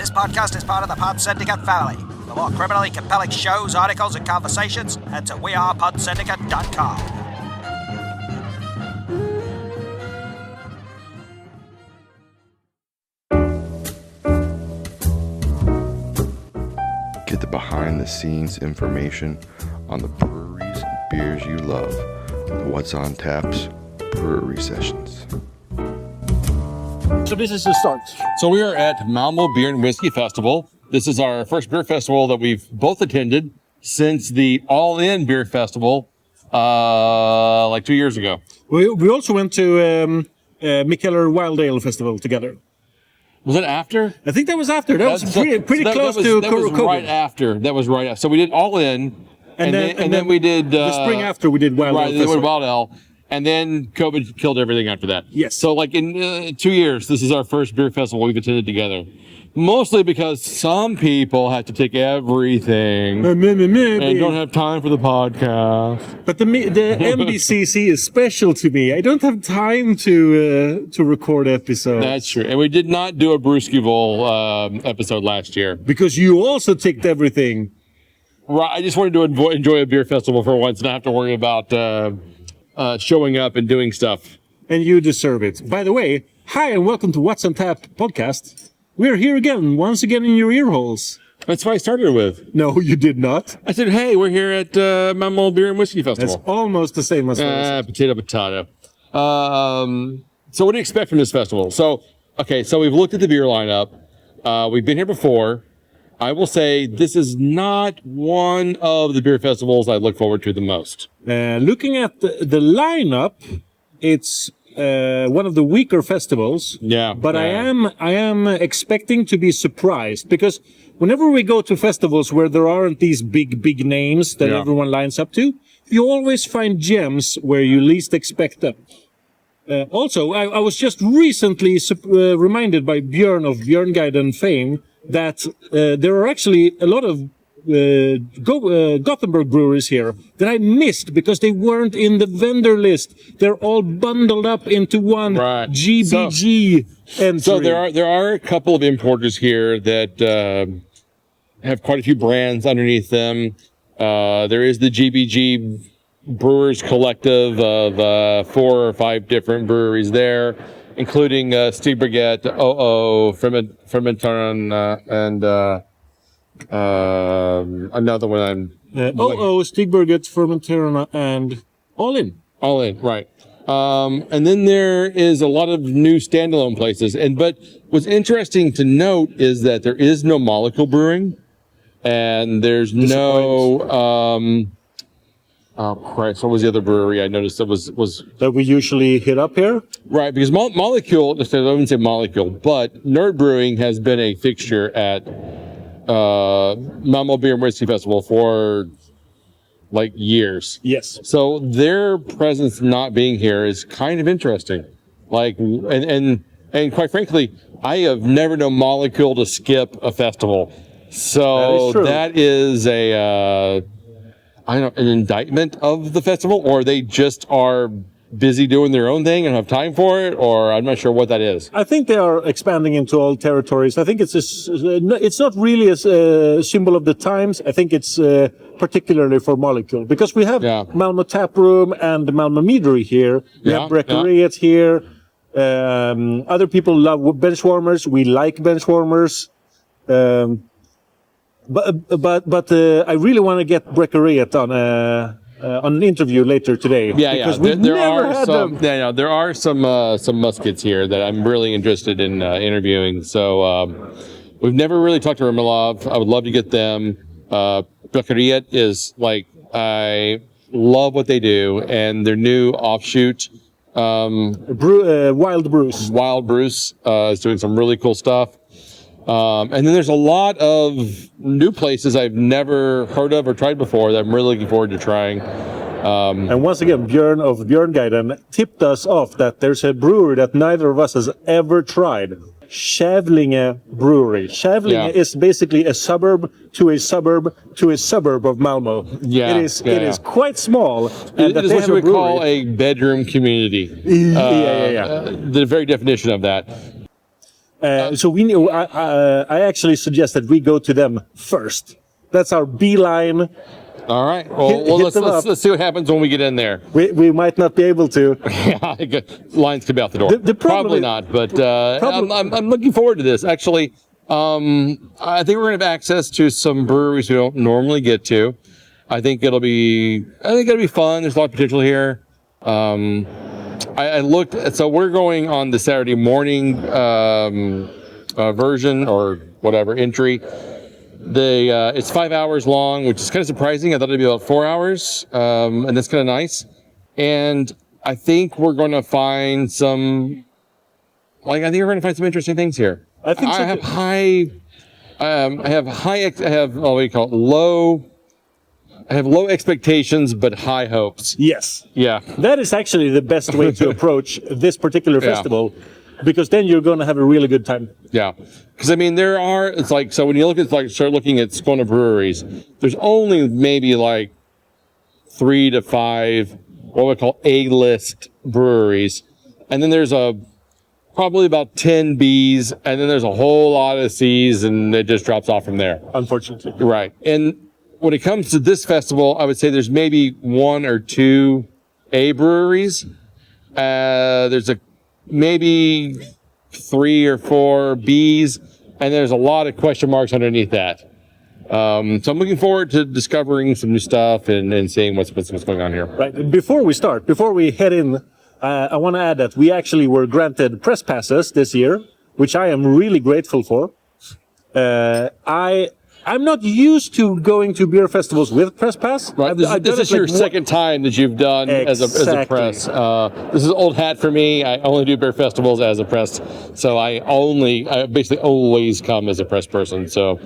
This podcast is part of the Pod Syndicate family. For more criminally compelling shows, articles, and conversations, head to wearepodsyndicate.com. Get the behind-the-scenes information on the breweries and beers you love with What's on Tap's Brewery Sessions. So this is the start. So we are at Malmo Beer and Whiskey Festival. This is our first beer festival that we've both attended since the All In Beer Festival, like 2 years ago. We also went to Mikkeller Wild Ale Festival together. Was it after? I think that was after. That was pretty close to COVID. That was right after. That was right after. So we did All In, and then we did the spring after we did Wild Ale. Right, then we did Wild Ale. And then COVID killed everything after that. Yes. So like in 2 years, this is our first beer festival we've attended together. Mostly because some people have to take everything and don't have time for the podcast. But the MBCC is special to me. I don't have time to record episodes. That's true. And we did not do a Brewskival episode last year. Because you also ticked everything. Right. I just wanted to enjoy a beer festival for once and not have to worry about showing up and doing stuff. And you deserve it. By the way, hi and welcome to What's on Tap podcast. We're here again, once again in your ear holes. That's what I started with. No, you did not. I said, hey, we're here at Malmo Beer and Whiskey Festival. That's almost the same as potato. So what do you expect from this festival? So we've looked at the beer lineup. We've been here before. I will say this is not one of the beer festivals I look forward to the most. Looking at the lineup, it's one of the weaker festivals. Yeah. But I am expecting to be surprised because whenever we go to festivals where there aren't these big names that everyone lines up to, you always find gems where you least expect them. Also, I was just recently reminded by Björn of Björnguiden fame that there are actually a lot of Gothenburg breweries here that I missed because they weren't in the vendor list. They're all bundled up into one GBG entry. So there are a couple of importers here that have quite a few brands underneath them. There is the GBG Brewers Collective of 4 or 5 different breweries there, including Brekeriet, OO, Fermentoren, and another one I'm... OO, Brekeriet, Fermentoren, and All In. All In, right. And then there is a lot of new standalone places. But what's interesting to note is that there is no Molecule Brewing, and there's no... Oh, Christ, what was the other brewery I noticed that was... That we usually hit up here? Right, because Molecule, I wouldn't say Molecule, but Nerd Brewing has been a fixture at Malmo Beer and Whiskey Festival for, like, years. Yes. So their presence not being here is kind of interesting. Like, and quite frankly, I have never known Molecule to skip a festival. So that is an indictment of the festival, or they just are busy doing their own thing and have time for it, or I'm not sure what that is. I think they are expanding into all territories. I think it's not really a symbol of the times. I think it's particularly for Molecule, because we have Malmo Tap Room and Malmo Meadery here. We have Brekeriet here. Other people love bench warmers. We like bench warmers. But I really want to get Brekeriet on an interview later today. Because we've never had them. There are some muskets here that I'm really interested in interviewing. So we've never really talked to Rimilov. I would love to get them. Brekeriet is like, I love what they do, and their new offshoot, Wild Brews. Wild Brews is doing some really cool stuff. And then there's a lot of new places I've never heard of or tried before that I'm really looking forward to trying. And once again, Björn of Björnguiden tipped us off that there's a brewery that neither of us has ever tried. Kavlinge Brewery. Kavlinge is basically a suburb to a suburb to a suburb of Malmo. Yeah, it is quite small. And it is what you would call a bedroom community. The very definition of that. So we I actually suggest that we go to them first. That's our beeline. All right. Well, let's see what happens when we get in there. We might not be able to. Yeah, lines could be out the door. Probably not, but I'm looking forward to this. Actually, I think we're going to have access to some breweries we don't normally get to. I think it'll be fun. There's a lot of potential here. I looked, so we're going on the Saturday morning version or whatever entry. It's 5 hours long, which is kind of surprising. I thought it'd be about 4 hours, and that's kind of nice. And I think we're going to find some interesting things here. I think so. I have low expectations, but high hopes. Yes. Yeah. That is actually the best way to approach this particular festival, because then you're going to have a really good time. Yeah. Because, I mean, so when you start looking at Skane breweries, there's only maybe like 3 to 5, what we call A-list breweries. And then there's probably about 10 Bs, and then there's a whole lot of Cs, and it just drops off from there. Unfortunately. Right. And when it comes to this festival, I would say there's maybe 1 or 2 A breweries. There's maybe 3 or 4 Bs, and there's a lot of question marks underneath that. So I'm looking forward to discovering some new stuff and seeing what's going on here. Right. Before we head in, I want to add that we actually were granted press passes this year, which I am really grateful for. I'm not used to going to beer festivals with press pass. Right. This is your second time that you've done as a press. This is old hat for me. I only do beer festivals as a press, so I basically always come as a press person. So,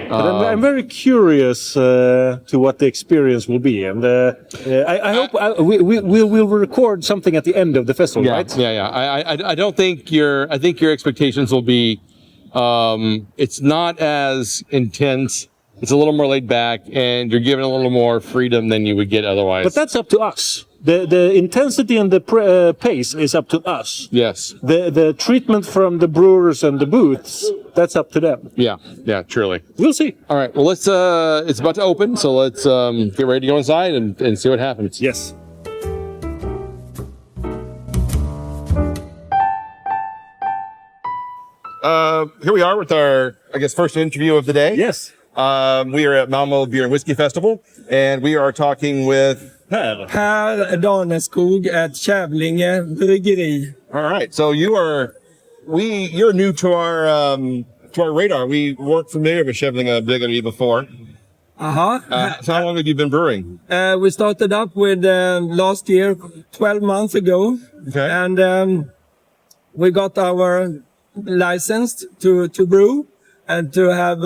but I'm very curious to what the experience will be, and I hope we will record something at the end of the festival, right? Yeah. I don't think I think your expectations will be. It's not as intense. It's a little more laid back, and you're given a little more freedom than you would get otherwise. But that's up to us. The intensity and the pace is up to us. Yes. The treatment from the brewers and the booths, that's up to them. Yeah, truly. We'll see. All right. Well, it's about to open, so let's get ready to go inside and see what happens. Yes. Here we are with our, first interview of the day. Yes. We are at Malmo Beer and Whiskey Festival, and we are talking with Per Daneskog at Kavlinge Bryggeri. All right. So you're new to our radar. We weren't familiar with Kavlinge Bryggeri before. So how long have you been brewing? We started up with last year, 12 months ago. Okay. And we got our licensed to brew and to have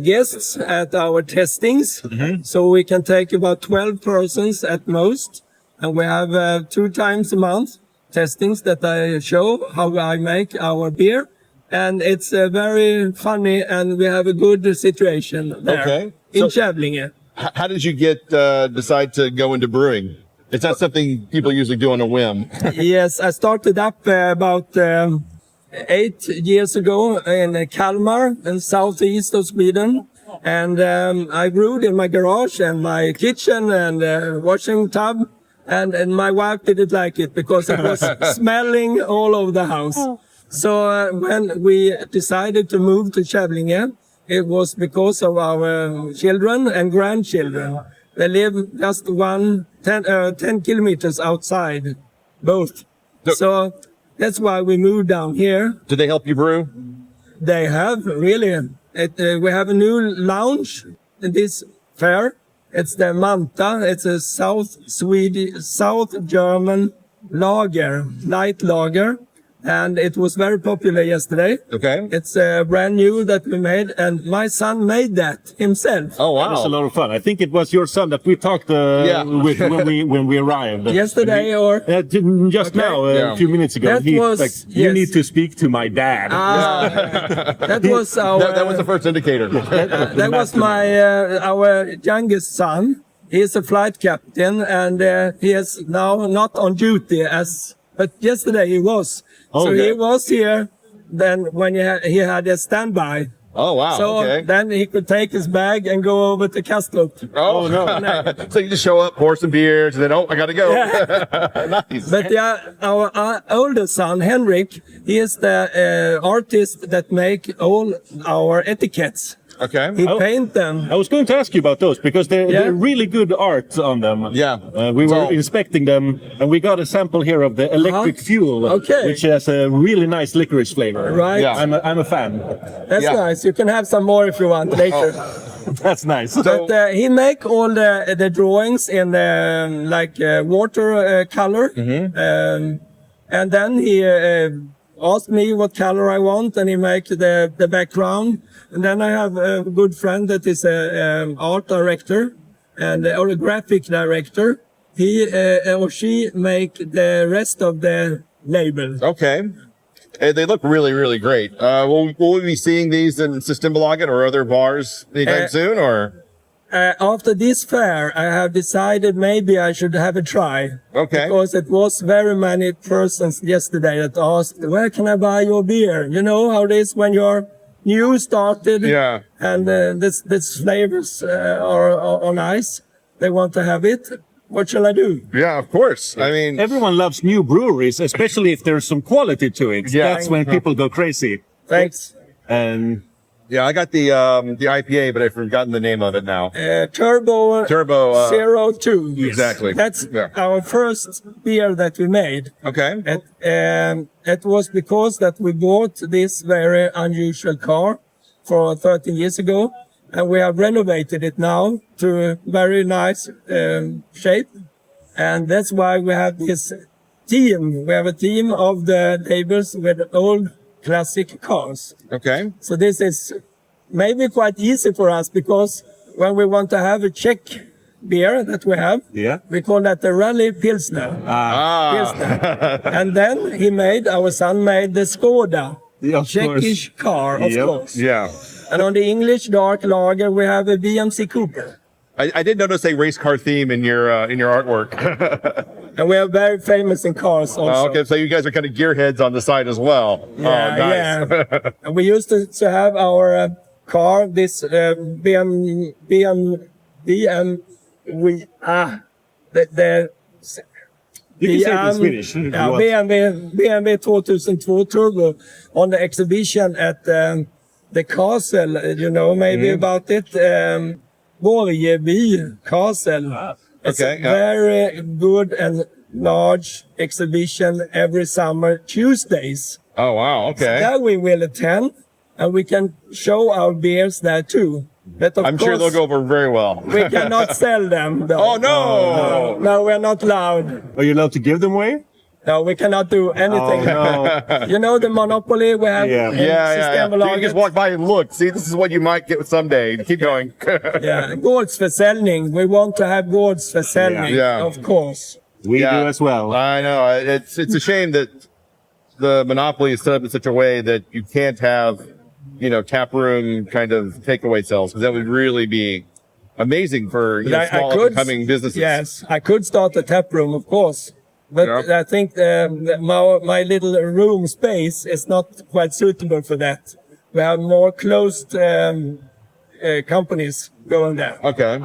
guests at our testings. Mm-hmm. So we can take about 12 persons at most. And we have 2 times a month testings that I show how I make our beer. And it's very funny, and we have a good situation there in Kavlinge. How did you decide to go into brewing? It's not something people usually do on a whim. Yes, I started up about 8 years ago in Kalmar, in southeast of Sweden. And I brewed in my garage and my kitchen and washing tub. And my wife didn't like it because it was smelling all over the house. So when we decided to move to Kavlinge, it was because of our children and grandchildren. They live just 10 kilometers outside, both. So that's why we moved down here. Did they help you brew? They have, really. We have a new lounge in this fair. It's the Manta. It's a South German lager, light lager. And it was very popular yesterday. Okay. It's brand new that we made, and my son made that himself. Oh, wow. That was a lot of fun. I think it was your son that we talked with when we arrived. Yesterday or? Just now, a few minutes ago. You need to speak to my dad. That was our... that was the first indicator. that was our youngest son. He is a flight captain, and he is now not on duty but yesterday he was. So he was here than when he had a standby. Oh, wow. So okay. then he could take his bag and go over to Kastrup. Oh, no. So you just show up, pour some beers, and then, I got to go. Nice. But yeah, our older son, Henrik, he is the artist that make all our etiquettes. Okay. He paint them. I was going to ask you about those because they're really good art on them. Yeah. We were inspecting them and we got a sample here of the electric fuel, Okay. which has a really nice licorice flavor. Right. Yeah. I'm a fan. That's nice. You can have some more if you want later. That's nice. But he make all the drawings in water color. And then he asked me what color I want, and he make the background. And then I have a good friend that is a art director or a graphic director. He or she make the rest of the label. Okay. They look really, really great. Will we be seeing these in Systembolaget or other bars anytime soon, or? After this fair, I have decided maybe I should have a try. Okay. Because it was very many persons yesterday that asked, where can I buy your beer? You know how it is when you're new started. Yeah. And this flavors are nice. They want to have it. What shall I do? Yeah, of course. I mean, everyone loves new breweries, especially if there's some quality to it. Yeah. That's when people go crazy. Thanks. And yeah, I got the IPA, but I've forgotten the name of it now. Turbo 02. Exactly. That's our first beer that we made. Okay. It was because that we bought this very unusual car for 13 years ago, and we have renovated it now to a very nice shape. And that's why we have this team. We have a team of the neighbors with old classic cars. Okay. So this is maybe quite easy for us because when we want to have a Czech beer that we have, we call that the Rally Pilsner. Pilsner. And then our son made the Skoda, Czechish car, of course. Yeah. And on the English dark lager, we have a BMC Cooper. I did notice a race car theme in your artwork. And we are very famous in cars also. Okay, so you guys are kind of gearheads on the side as well. Yeah, oh, nice. yeah. And we used to have our car, this BMW, you can say it in Swedish. BMW 2002 Turbo on the exhibition at the castle. You know maybe about it. Brekeriet castle. It's a very good and large exhibition every summer Tuesdays. Oh wow! Okay. That we will attend, and we can show our beers there too. But I'm sure they'll go over very well. We cannot sell them, though. Oh no! No, we're not allowed. Are you allowed to give them away? No, we cannot do anything. Oh, no. You know the monopoly we have in So you Systembolaget? just walk by and look. See, this is what you might get someday. Keep going. Gårdsförsäljning. We want to have gårdsförsäljning, of course. We do as well. I know. It's a shame that the monopoly is set up in such a way that you can't have, tap room kind of takeaway sales, because that would really be amazing for small up-and-coming businesses. Yes, I could start a tap room, of course. But I think my little room space is not quite suitable for that. We have more closed companies going there. Okay.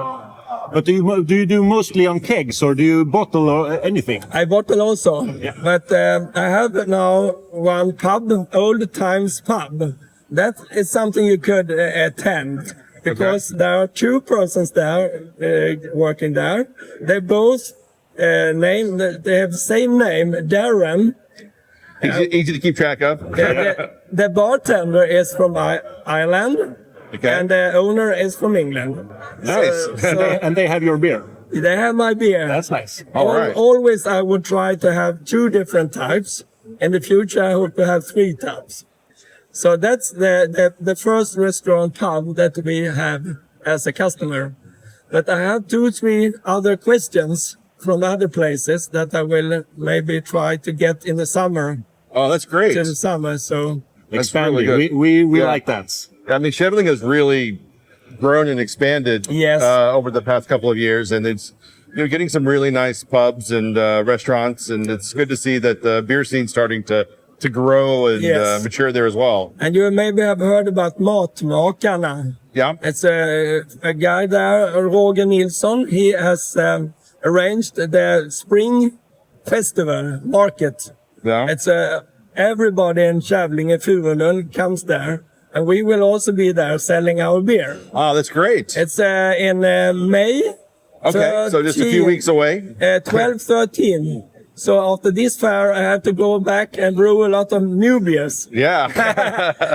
But do you do mostly on kegs or do you bottle or anything? I bottle also. Yeah. But I have now one pub, Old Times Pub. That is something you could attend because there are two persons there working there. They both they have the same name, Darren. Easy to keep track of. The bartender is from Ireland, and the owner is from England. Nice. And they have your beer. They have my beer. That's nice. All right. Always I would try to have 2 different types. In the future, I hope to have 3 types. So that's the first restaurant pub that we have as a customer. But I have 2-3 other questions from other places that I will maybe try to get in the summer. Oh, that's great. To the summer, so expanding. Really good. We like that. I mean, Kavlinge has really grown and expanded over the past couple of years, and it's getting some really nice pubs and restaurants, and it's good to see that the beer scene's starting to to grow and Yes. mature there as well. And you maybe have heard about Matmakarna. Yeah. It's a guy there, Roger Nilsson. He has arranged the spring festival market. Yeah. It's everybody in Kavlinge Bryggeri comes there, and we will also be there selling our beer. Oh, that's great. It's in May. Okay, so just a few weeks away. 12, 13. So after this fair, I have to go back and brew a lot of new beers. Yeah.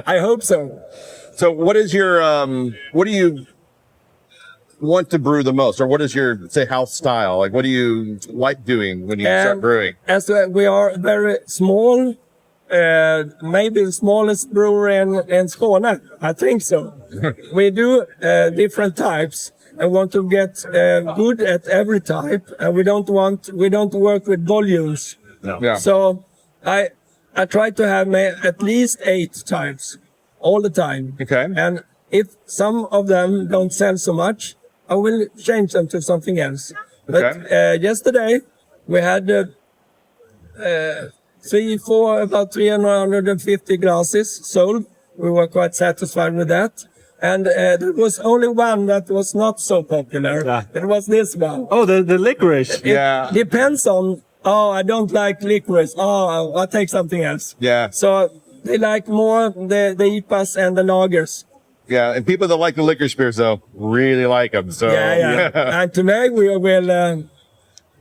I hope so. So what is your, what do you want to brew the most? Or what is your, say, house style? Like, what do you like doing when you start brewing? As we are very small, maybe the smallest brewery in Skane. I think so. We do different types and want to get good at every type. And we don't work with volumes. No. Yeah. So I try to have at least 8 types all the time. Okay. And if some of them don't sell so much, I will change them to something else. But yesterday we had about 350 glasses sold. We were quite satisfied with that. And there was only one that was not so popular. Yeah. It was this one. Oh, the licorice. Yeah. Depends on, I don't like licorice. I'll take something else. Yeah. So they like more the IPAs and the lagers. Yeah. And people that like the liquor beers, though, really like them. So, Yeah. And today we will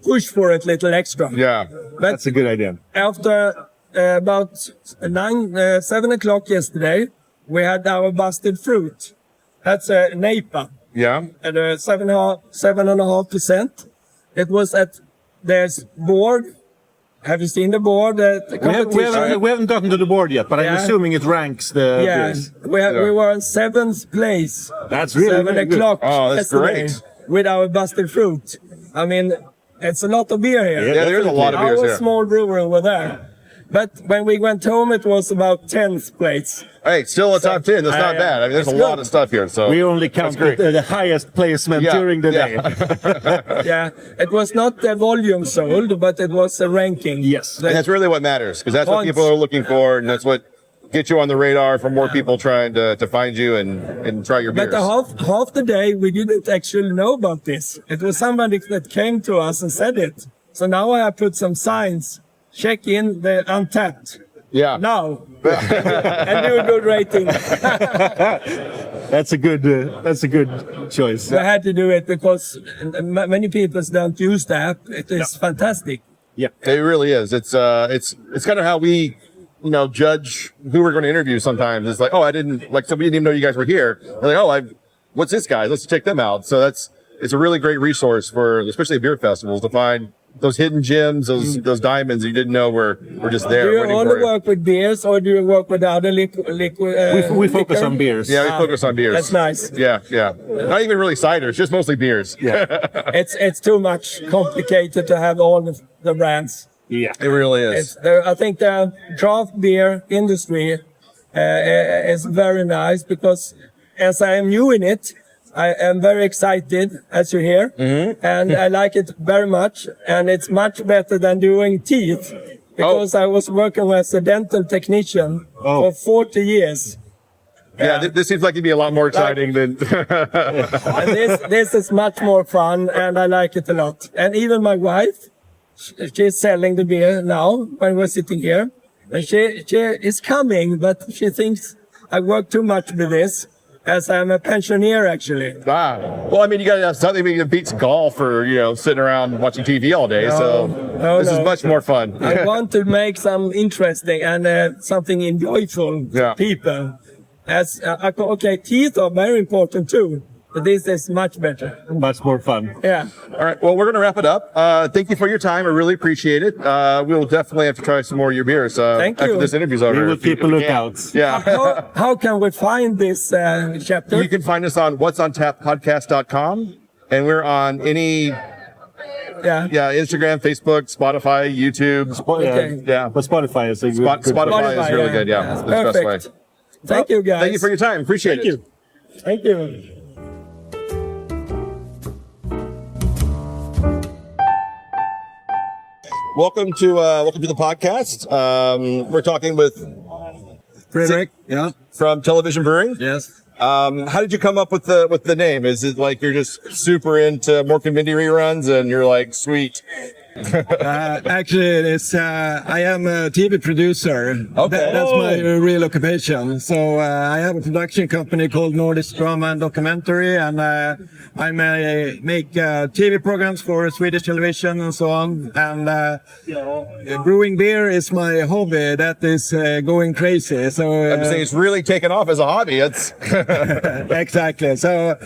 push for it a little extra. Yeah. But That's a good idea. after about 7 o'clock yesterday, we had our busted fruit. That's a IPA Yeah. at 7.5%. It was at this board. Have you seen the board? The competition? We haven't gotten to the board yet, but I'm Yeah. assuming it ranks the beers. We were in 7th place. That's really 7 very good. o'clock. Oh, that's yesterday great. With our busted fruit. I mean, it's a lot of beer here. Yeah, there's a lot of beers Our here. small brewery over there. But when we went home, it was about 10th place. Hey, still a top 10. That's not bad. I mean, there's a It's lot good. of stuff here. So We only count great. the highest placement Yeah, during the yeah. day. Yeah, it was not the volume sold, but it was a ranking. Yes. And that's really what matters, because that's what Points. people are looking for, and that's what gets you on the radar for more people trying to find you and try your beers. But half the day, we didn't actually know about this. It was somebody that came to us and said it. So now I have put some signs. Check in the Untapped. Yeah. Now. And do a good rating. That's a good choice. I had to do it because many people don't use the app. It is fantastic. Yeah. It really is. It's kind of how we, judge who we're going to interview sometimes. It's like, oh, somebody didn't even know you guys were here. They're like, oh, what's this guy? Let's check them out. So it's a really great resource for, especially beer festivals, to find those hidden gems, those diamonds you didn't know were just there. Do you waiting only for you. work with beers or do you work with other liquid? We focus on beers. Yeah, we focus on beers. That's nice. Yeah. Not even really ciders, just mostly beers. Yeah. It's too much complicated to have all the brands. Yeah. It really is. I think the craft beer industry is very nice because as I am new in it, I am very excited as you hear, and I like it very much. And it's much better than doing teeth because I was working as a dental technician for 40 years. Yeah, this seems like it'd be a lot more exciting than. And this is much more fun, and I like it a lot. And even my wife, she's selling the beer now when we're sitting here. And she is coming, but she thinks I work too much with this, as I'm a pensioner actually. Well, I mean, you got to have something that beats golf or, sitting around watching TV all day. So this is much more fun. I want to make some interesting and something enjoyable Yeah. to people. Teeth are very important too, but this is much better. Much more fun. Yeah. All right. Well, we're going to wrap it up. Thank you for your time. I really appreciate it. We will definitely have to try some more of your beers Thank after you. this interview's over. We will if you- keep a if you lookout. can. Yeah. How can we find this chapter? You can find us on what'sontappodcast.com, and we're on any Instagram, Facebook, Spotify, YouTube. Okay. Yeah. But Spotify is a good. Spotify is really good. Yeah. That's That's the best way. perfect. Thank you, guys. Thank you for your time. Appreciate it. Thank you. welcome to the podcast. We're talking with Frederick, yeah. from Television Brewing. Yes. How did you come up with the name? Is it like you're just super into more community reruns and you're like, sweet? Actually, it's I am a TV producer. Okay. That's my real occupation. So I have a production company called Nordisk Drama and Documentary, and I make TV programs for Swedish television and so on. And brewing beer is my hobby. That is going crazy. So I'm saying it's really taken off as a hobby. It's exactly. So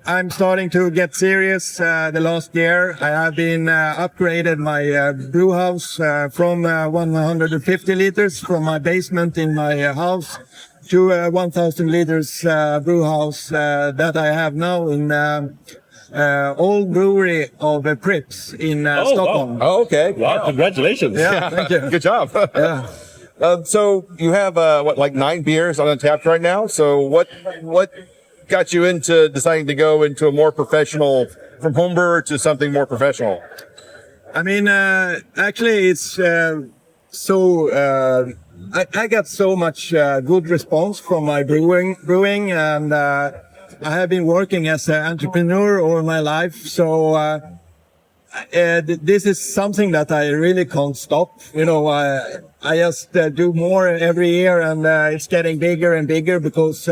I'm starting to get serious. The last year, I have been upgraded my brew house from 150 liters from my basement in my house to 1,000 liters brew house that I have now in old brewery of Prips in Stockholm. wow. Oh, okay. Wow, congratulations. Yeah, thank you. Good job. Yeah. So you have like 9 beers on Untapped right now. So what got you into deciding to go into a more professional, from home brewer to something more professional? I mean, actually, it's I got so much good response from my brewing, and I have been working as an entrepreneur all my life. So this is something that I really can't stop. You know, I just do more every year, and it's getting bigger and bigger because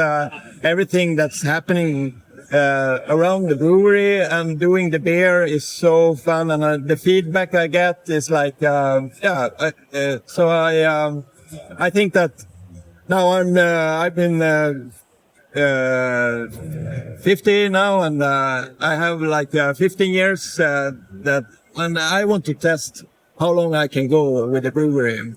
everything that's happening around the brewery and doing the beer is so fun, and the feedback I get is like, so I think that now I've been 50 now, and I have like 15 years and I want to test how long I can go with the brewery.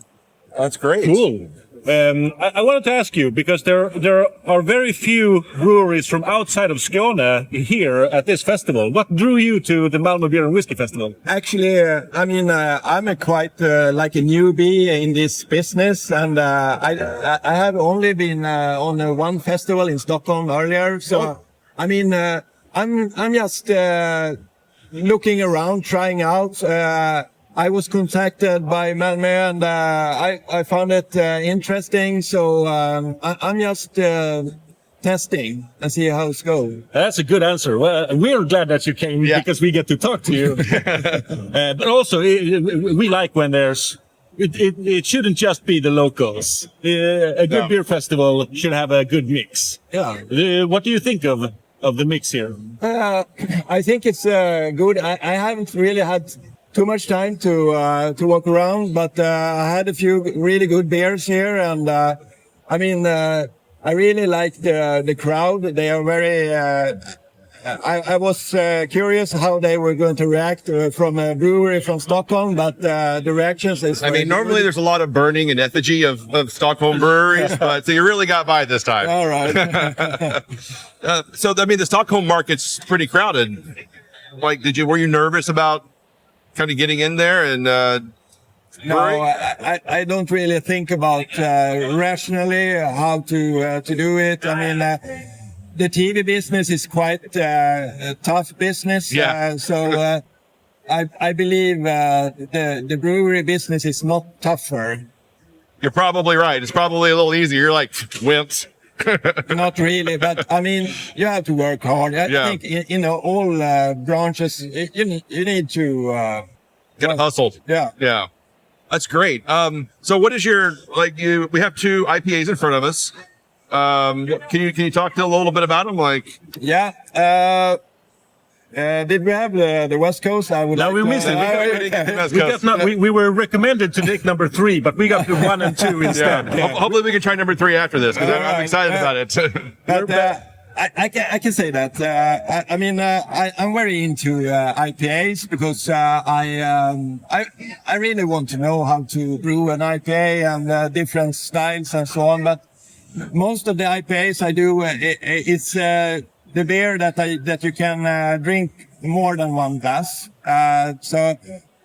That's great. Cool. I wanted to ask you, because there are very few breweries from outside of Skane here at this festival. What drew you to the Malmo Beer and Whiskey Festival? Actually, I mean, I'm a quite like a newbie in this business, and I have only been on one festival in Stockholm earlier. So, I mean, I'm just looking around, trying out. I was contacted by Malmo, and I found it interesting. So I'm just testing and see how it goes. That's a good answer. Well, we're glad that you came because we get to talk to you. But also, we like when there's. It shouldn't just be the locals. A good beer festival should have a good mix. Yeah. What do you think of the mix here? I think it's good. I haven't really had too much time to walk around, but I had a few really good beers here, and I mean, I really like the crowd. They are very. I was curious how they were going to react from a brewery from Stockholm, but the reactions is. I mean, normally there's a lot of burning and effigy of Stockholm breweries, but so you really got by this time. All right. So I mean, the Stockholm market's pretty crowded. Like, were you nervous about kind of getting in there and no, I don't really think about rationally how to do it. I mean, the TV business is quite a tough business. Yeah. So I believe the brewery business is not tougher. You're probably right. It's probably a little easier. You're like wimps. Not really, but I mean, you have to work hard. I think in all branches, you need to get hustled. Yeah. That's great. So what is your we have 2 IPAs in front of us. Can you talk a little bit about them? Did we have the West Coast? We missed it. We were recommended to take number 3, but we got the 1 and 2 instead. Yeah. Hopefully we can try number 3 after this, because I'm excited about it. But I can say that. I mean, I'm very into IPAs because I really want to know how to brew an IPA and different styles and so on. But most of the IPAs I do, it's the beer that you can drink more than one glass. So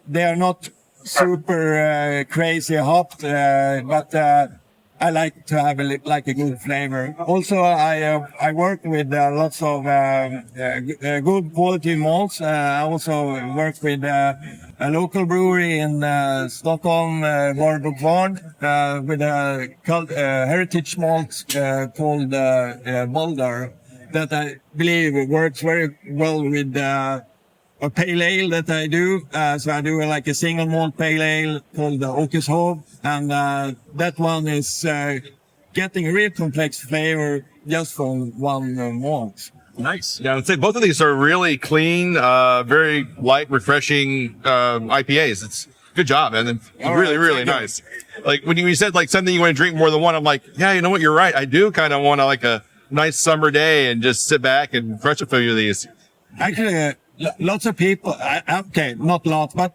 they are not super crazy hopped, but I like to have like a good flavor. Also, I work with lots of good quality malts. I also work with a local brewery in Stockholm, Varberg, with a heritage malt called Boulder that I believe works very well with a pale ale that I do. So I do like a single malt pale ale called the Åkershov, and that one is getting a real complex flavor just from one malt. Nice. Yeah, I would say both of these are really clean, very light, refreshing IPAs. It's good job, man. It's really nice. Like when you said like something you want to drink more than one, I'm like, yeah, you know what? You're right. I do kind of want to like a nice summer day and just sit back and crush a few of these. Actually, lots of people, okay, not lots, but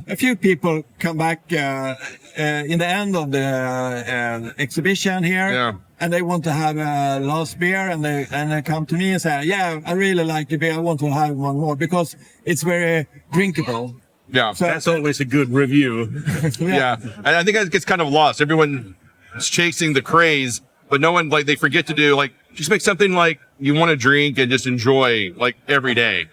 a few people come back in the end of the exhibition here, and they want to have a last beer, and they come to me and say, yeah, I really like the beer, I want to have one more, because it's very drinkable. Yeah, so that's always a good review. Yeah, and I think it gets kind of lost. Everyone is chasing the craze, but no one, like, they forget to do, like, just make something like you want to drink and just enjoy, like, every day.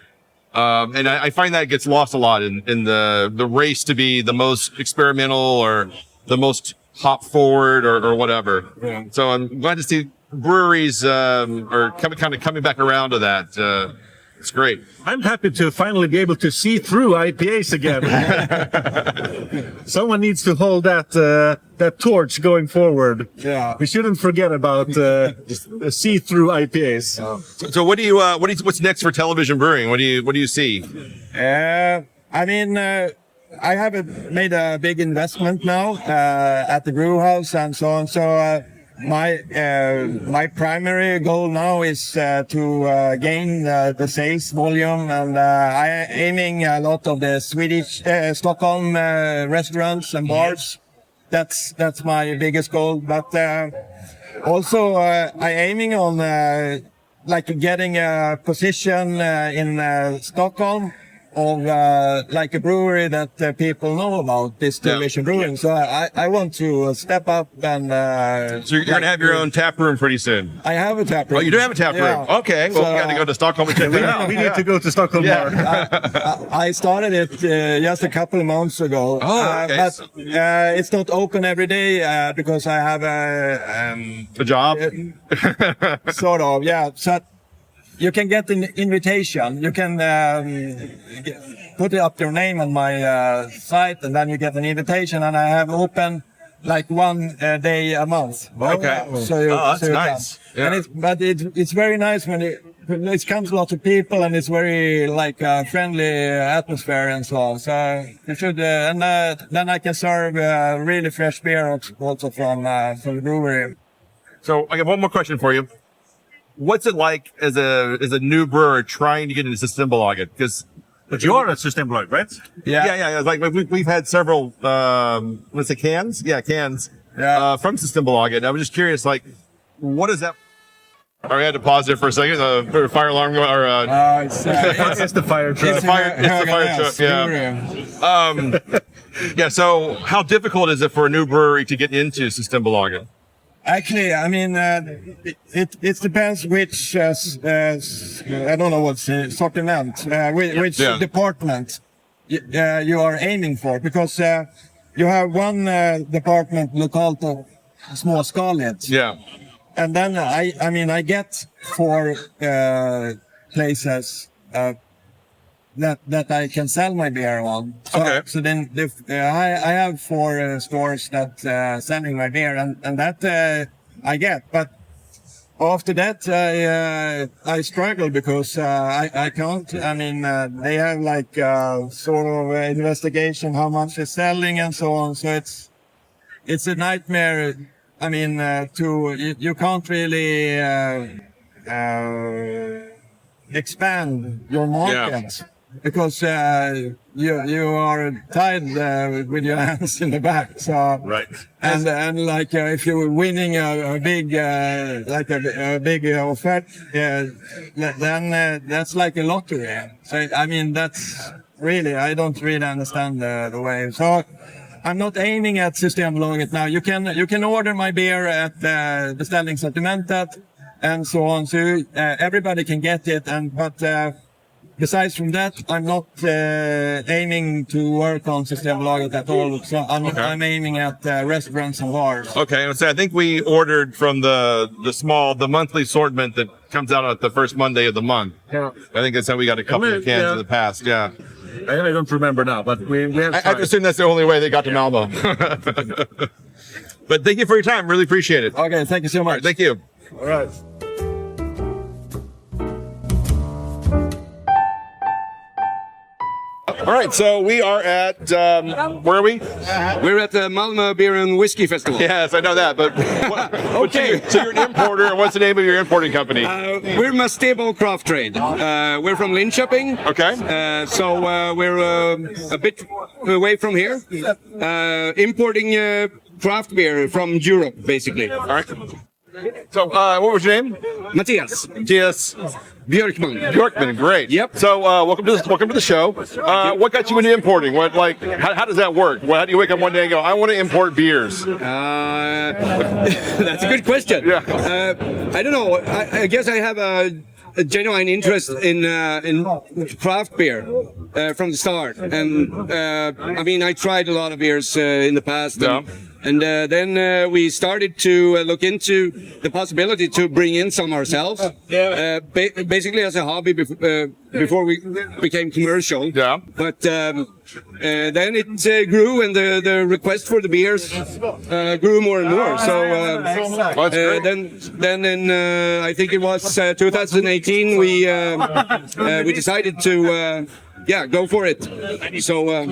And I find that gets lost a lot in the race to be the most experimental or the most hop forward or whatever. Yeah. So I'm glad to see breweries are coming back around to that. It's great. I'm happy to finally be able to see through IPAs again. Someone needs to hold that torch going forward. Yeah, we shouldn't forget about see-through IPAs. So what's next for television brewing? What do you see? I mean, I have made a big investment now at the brew house and so on. So my primary goal now is to gain the sales volume, and I am aiming a lot of the Swedish Stockholm restaurants and bars. That's my biggest goal. But also I aiming on like getting a position in Stockholm of like a brewery that people know about, this television brewing. So I want to step up and so you're gonna have your own tap room pretty soon. I have a tap room. Oh, you do have a tap room. Okay, well, we got to go to Stockholm and check that out. We need to go to Stockholm bar. I started it just a couple of months ago. Oh, okay. But it's not open every day because I have a job. Sort of, yeah. So you can get an invitation. You can put up your name on my site, and then you get an invitation. And I have open like one day a month. Okay. So that's nice. Yeah. And it's very nice when it comes a lot of people, and it's very like friendly atmosphere and so on. So you should, and then I can serve really fresh beer also from the brewery. So I have one more question for you. What's it like as a new brewer trying to get into Systembolaget? But you are at Systembolaget, right? Yeah. Like we've had several, let's say cans. Yeah, cans. Yeah. From Systembolaget. I was just curious, like, what is that? I had to pause there for a second. The fire alarm going, or It's the fire truck. It's the fire truck. Yeah. Yeah. So, how difficult is it for a new brewery to get into Systembolaget? Actually, I mean, it depends which, I don't know what's sortiment, which department you are aiming for, because you have one department lokalt och småskaligt. Yeah. And then I mean, I get 4 places that I can sell my beer on. So, okay. So then I have 4 stores that selling my beer, and that I get. But after that, I struggle because I can't. I mean, they have like sort of investigation how much they're selling and so on. So it's a nightmare. I mean, you can't really expand your market. Yeah. Because you are tied with your hands in the back, so right. And like if you're winning a big like a big offer, then that's like a lottery. So I mean, that's really, I don't really understand the way. So I'm not aiming at Systembolaget now. You can order my beer at Beställningssortimentet and so on. So everybody can get it. But besides from that, I'm not aiming to work on Systembolaget at all. So I'm aiming at restaurants and bars. Okay, so I think we ordered from the monthly assortment that comes out at the first Monday of the month. Yeah. I think that's how we got a couple of cans in the past. Yeah. I don't remember now, but we have I assume that's the only way they got to Malmo. But thank you for your time. Really appreciate it. Okay, thank you so much. Thank you. All right. All right, so we are at, where are we? We're at the Malmo Beer and Whiskey Festival. Yes, I know that, but Okay. So you're an importer, and what's the name of your importing company? We're Mustival Craft Trade. We're from Linköping. Okay. So we're a bit away from here, importing craft beer from Europe, basically. All right. So, what was your name? Matthias T.S. Björkman. Great. Yep. So, welcome to the show. What got you into importing? How does that work? How do you wake up one day and go, I want to import beers? That's a good question. Yeah. I don't know. I guess I have a genuine interest in craft beer from the start, and I mean I tried a lot of beers in the past, and then we started to look into the possibility to bring in some ourselves, basically as a hobby before we became commercial. Yeah. But then it grew, and the request for the beers grew more and more. So then in I think it was 2018 we decided to go for it. So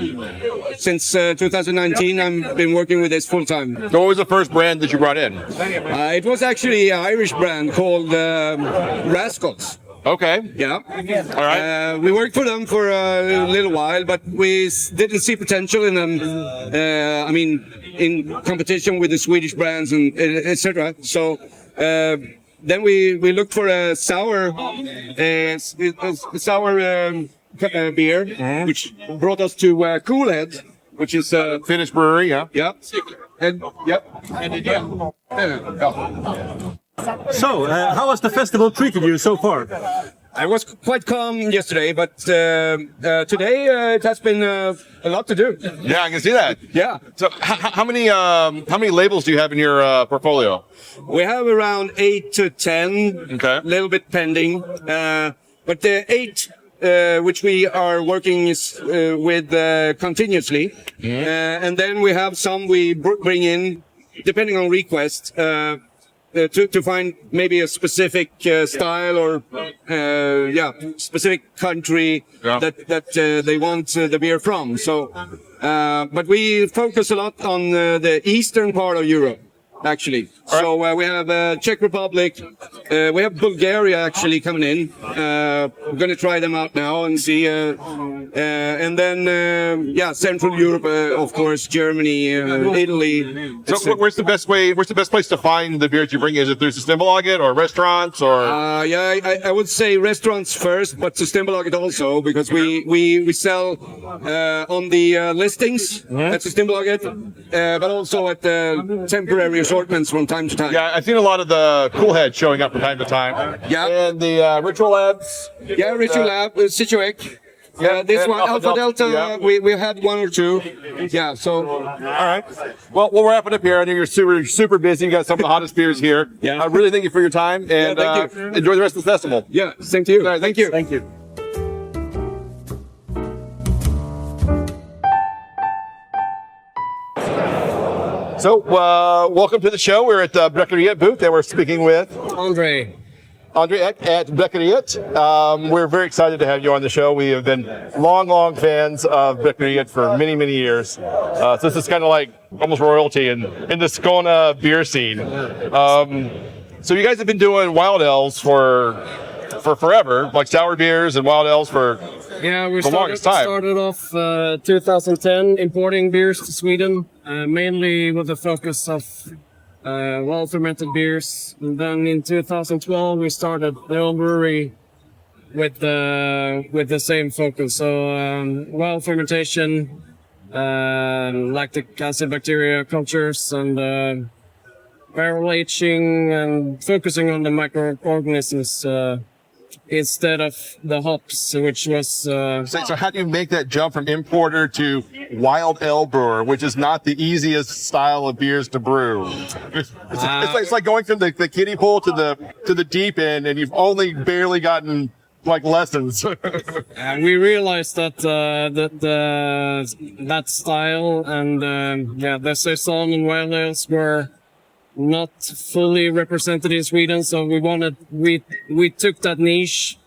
since 2019 I've been working with this full time. So what was the first brand that you brought in? It was actually an Irish brand called Rascals. Okay. Yeah. All right. We worked for them for a little while, but we didn't see potential in them. I mean, in competition with the Swedish brands and etc. So then we looked for a sour beer, which brought us to Coolhead, which is Finnish brewery, yeah. yeah. And yep. So, how has the festival treated you so far? I was quite calm yesterday, but today it has been a lot to do. Yeah, I can see that. Yeah. So how many labels do you have in your portfolio? We have around 8 to 10. Okay. A little bit pending. But the 8 which we are working with continuously. And then we have some we bring in, depending on request, to find maybe a specific style or specific country that they want the beer from. So, but we focus a lot on the eastern part of Europe, actually. So we have Czech Republic, we have Bulgaria actually coming in. We're going to try them out now and see. And then Central Europe, of course, Germany, Italy. So where's the best place to find the beers you bring? Is it through Systembolaget or restaurants or? I would say restaurants first, but Systembolaget also, because we sell on the listings at Systembolaget, but also at the temporary assortments from time to time. Yeah, I've seen a lot of the cool heads showing up from time to time. Yeah. And the Ritual Labs. Yeah, Ritual Lab, Situate. Yeah, this and one, Alpha Delta, we had 1 or 2. Yeah, so. All right. Well, we'll wrap it up here. I know you're super busy. You got some of the hottest beers here. Yeah. I really thank you for your time, and thank you. enjoy the rest of the festival. Yeah, same to you. All right, thank you. Thank you. So, welcome to the show. We're at the Brekeriet booth, and we're speaking with Andre at Brekeriet. We're very excited to have you on the show. We have been long fans of Brekeriet for many years. So this is kind of like almost royalty in the Skane beer scene. So you guys have been doing wild ales for forever, like sour beers and wild ales for we the longest time. started off 2010 importing beers to Sweden, mainly with the focus of well-fermented beers. And then in 2012 we started the own brewery with the same focus. So well fermentation, lactic acid bacteria cultures and barrel aging and focusing on the microorganisms instead of the hops, which was... So how do you make that jump from importer to wild ale brewer, which is not the easiest style of beers to brew? It's like going from the kiddie pool to the deep end, and you've only barely gotten like lessons. And we realized that that style and the saison and wild ales were not fully represented in Sweden, so we took that niche,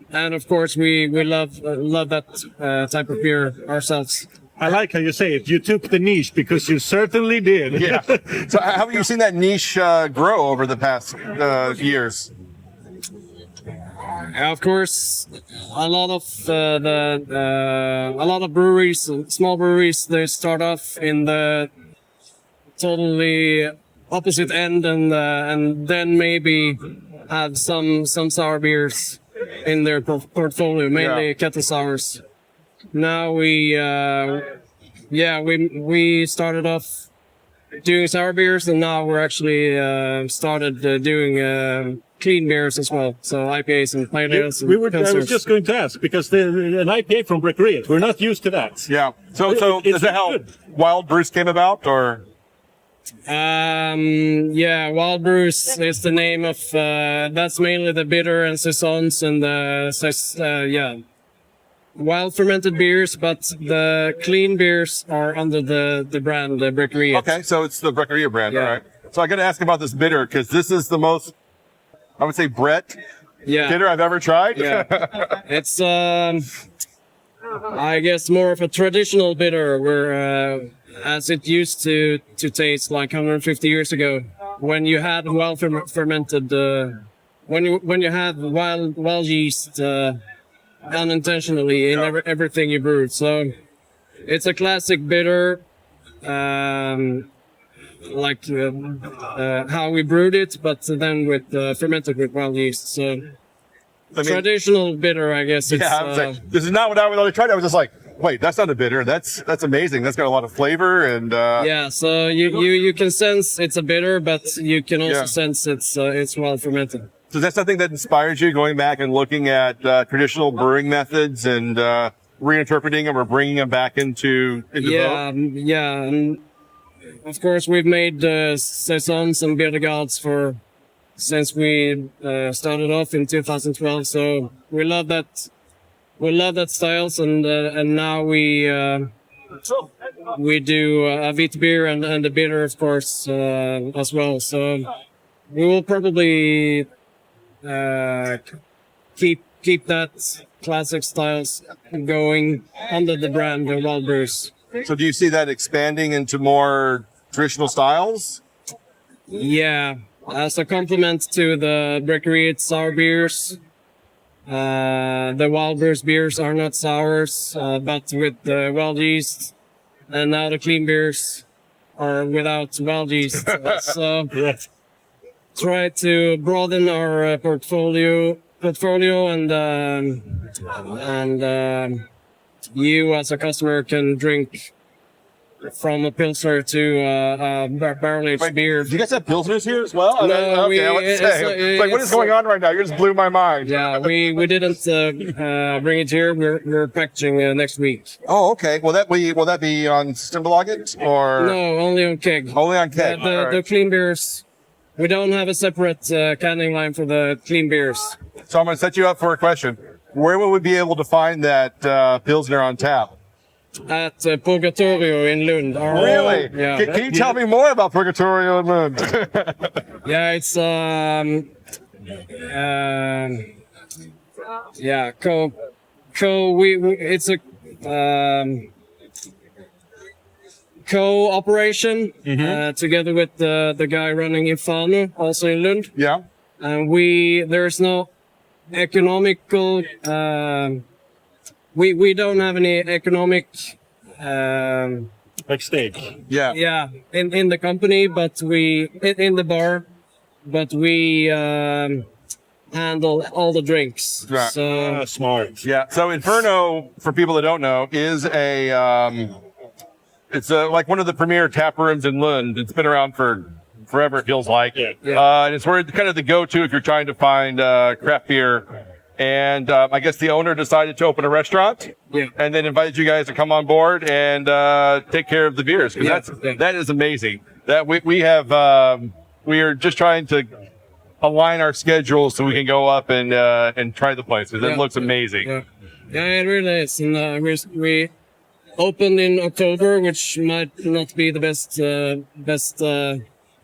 and of course we love that type of beer ourselves. I like how you say it. You took the niche because you certainly did. Yeah. So how have you seen that niche grow over the past years? Of course, a lot of breweries, small breweries, they start off in the totally opposite end, and then maybe have some sour beers in their portfolio, mainly kettle sours. Now we started off doing sour beers, and now we're actually started doing clean beers as well. So IPAs and pale ales. I was just going to ask, because an IPA from Brekeriet, we're not used to that. Yeah. So is that how Wild Brews came about, or? Wild Brews is the name of, that's mainly the bitter and saisons and wild fermented beers, but the clean beers are under the brand Brekeriet. Okay, so it's the Brekeriet brand, Yeah. all right. So I got to ask about this bitter, because this is the most, I would say, Brett bitter I've ever tried. Yeah. It's, I guess, more of a traditional bitter, where, as it used to taste like 150 years ago, when you had wild fermented, when you had wild yeast, unintentionally in everything you brewed. So it's a classic bitter, how we brewed it, but then with fermented with wild yeast. So traditional bitter, I guess. Yeah, I was like, this is not what I would have tried. I was just like, wait, that's not a bitter. That's amazing. That's got a lot of flavor and. Yeah, so you can sense it's a bitter, but you can also sense it's well fermented. So that's something that inspires you, going back and looking at traditional brewing methods and reinterpreting them or bringing them back into vogue? Yeah. And of course, we've made saisons and beerdegards since we started off in 2012. So we love that. We love that styles, and now we do a wheat beer and the bitter, of course, as well. So we will probably keep that classic styles going under the brand of Wild Brews. So do you see that expanding into more traditional styles? Yeah, as a complement to the Brekeriet sour beers. The Wild Brews beers are not sours, but with wild yeast, and now the clean beers are without wild yeast. So try to broaden our portfolio, and you as a customer can drink from a pilsner to barrel-aged beer. Do you guys have pilsners here as well? No, it's like, what is going on right now? You just blew my mind. Yeah, we didn't bring it here. We're packaging next week. Oh, okay. Will that be on Systembolaget or? No, only on keg. Only on keg. The clean beers. We don't have a separate canning line for the clean beers. So I'm going to set you up for a question. Where will we be able to find that pilsner on tap? At Purgatorio in Lund. Really? Yeah. Can you tell me more about Purgatorio in Lund? Yeah, it's it's a co-operation together with the guy running Infano, also in Lund. Yeah. And there's no economical. We don't have any economic like stake. Yeah, in the company, but in the bar, but we handle all the drinks. Right. So Smart. Yeah. So Inferno, for people that don't know, is a It's like one of the premier tap rooms in Lund. It's been around for forever, it feels like. And it's where kind of the go-to if you're trying to find craft beer. And I guess the owner decided to open a restaurant and then invited you guys to come on board and take care of the beers. That is amazing. That we are just trying to align our schedules so we can go up and try the place because it looks amazing. Yeah, it really is. And we opened in October, which might not be the best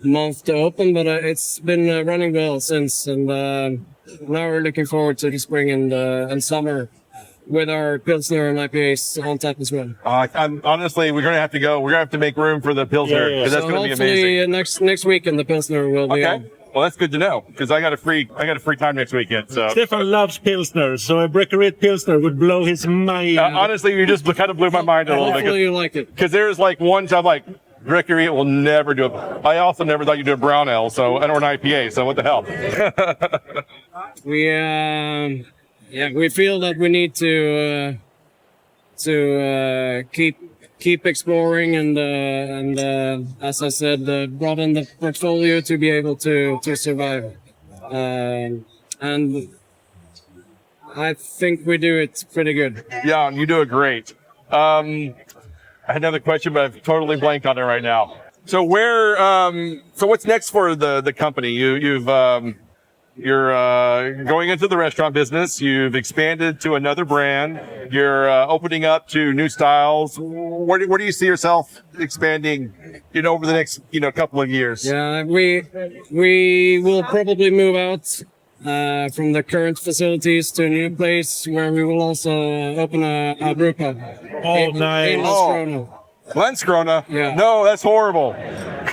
month to open, but it's been running well since. And now we're looking forward to the spring and summer with our Pilsner and IPAs on tap as well. Honestly, we're going to have to go. We're going to have to make room for the Pilsner because that's going to be amazing. Next weekend the Pilsner will be on. Well, that's good to know because I got a free time next weekend. So Stefan loves Pilsner, so a Brekeriet Pilsner would blow his mind. Honestly, you just kind of blew my mind a little bit. Hopefully you like it. Because there's like one time like Brekeriet will never do it. I also never thought you'd do a brown ale, or an IPA. So what the hell? We feel that we need to keep exploring and as I said, broaden the portfolio to be able to survive. And I think we do it pretty good. Yeah, you do it great. I had another question, but I've totally blanked on it right now. So so what's next for the company? You're going into the restaurant business. You've expanded to another brand. You're opening up to new styles. Where do you see yourself expanding, over the next, couple of years? Yeah, we will probably move out from the current facilities to a new place where we will also open a brew pub. Nice. In Landskrona. Landskrona? Yeah. No, that's horrible.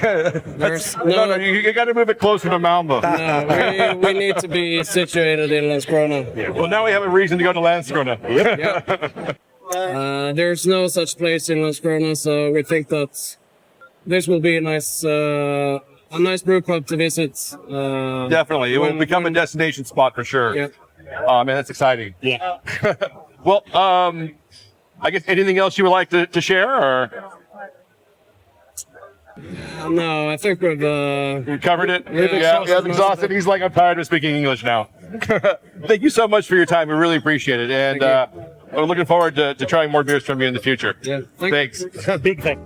No, you got to move it closer to Malmo. No, we need to be situated in Landskrona. Well, now we have a reason to go to Landskrona. There's no such place in Landskrona, so we think that this will be a nice brew pub to visit. Definitely, it will become a destination spot for sure. Yeah. Man, that's exciting. Yeah. Well, I guess anything else you would like to share, or? No, I think we've covered it. Yeah, Exhausted. He's like, I'm tired of speaking English now. Thank you so much for your time. We really appreciate it, and we're looking forward to trying more beers from you in the future. Yeah. Thanks. Big thanks.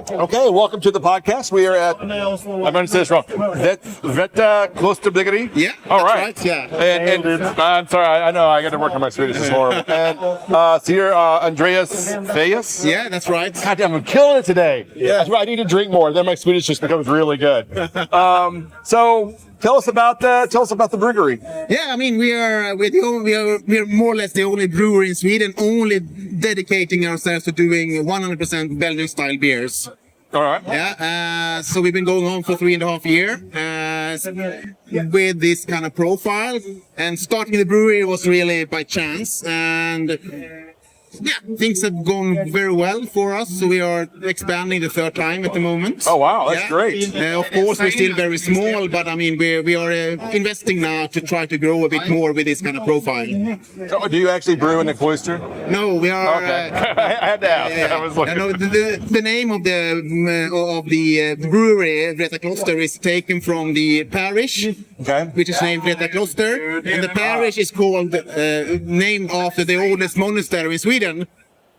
Okay, welcome to the podcast. We are at, I'm going to say this wrong, Vreta Kloister Bryggeri? Yeah, all right. That's right, yeah. And I'm sorry, I know, I got to work on my Swedish, it's horrible. And so you're Andreas Fejas? Yeah, that's right. God damn, I'm killing it today. Yeah. That's right, I need to drink more, then my Swedish just becomes really good. So tell us about the brewery. Yeah, I mean, we're more or less the only brewery in Sweden, only dedicating ourselves to doing 100% Belgian style beers. All right. Yeah, so we've been going on for 3.5 years with this kind of profile, and starting the brewery was really by chance, and yeah, things have gone very well for us. So we are expanding the third time at the moment. Oh wow, that's great. Of course, we're still very small, but I mean, we are investing now to try to grow a bit more with this kind of profile. So, do you actually brew in the Kloister? No, we are. Okay. I had to ask. I was looking. No, the name of the brewery, Vreta Kloister, is taken from the parish, which is named Vreta Kloister, and the parish is called named after the oldest monastery in Sweden,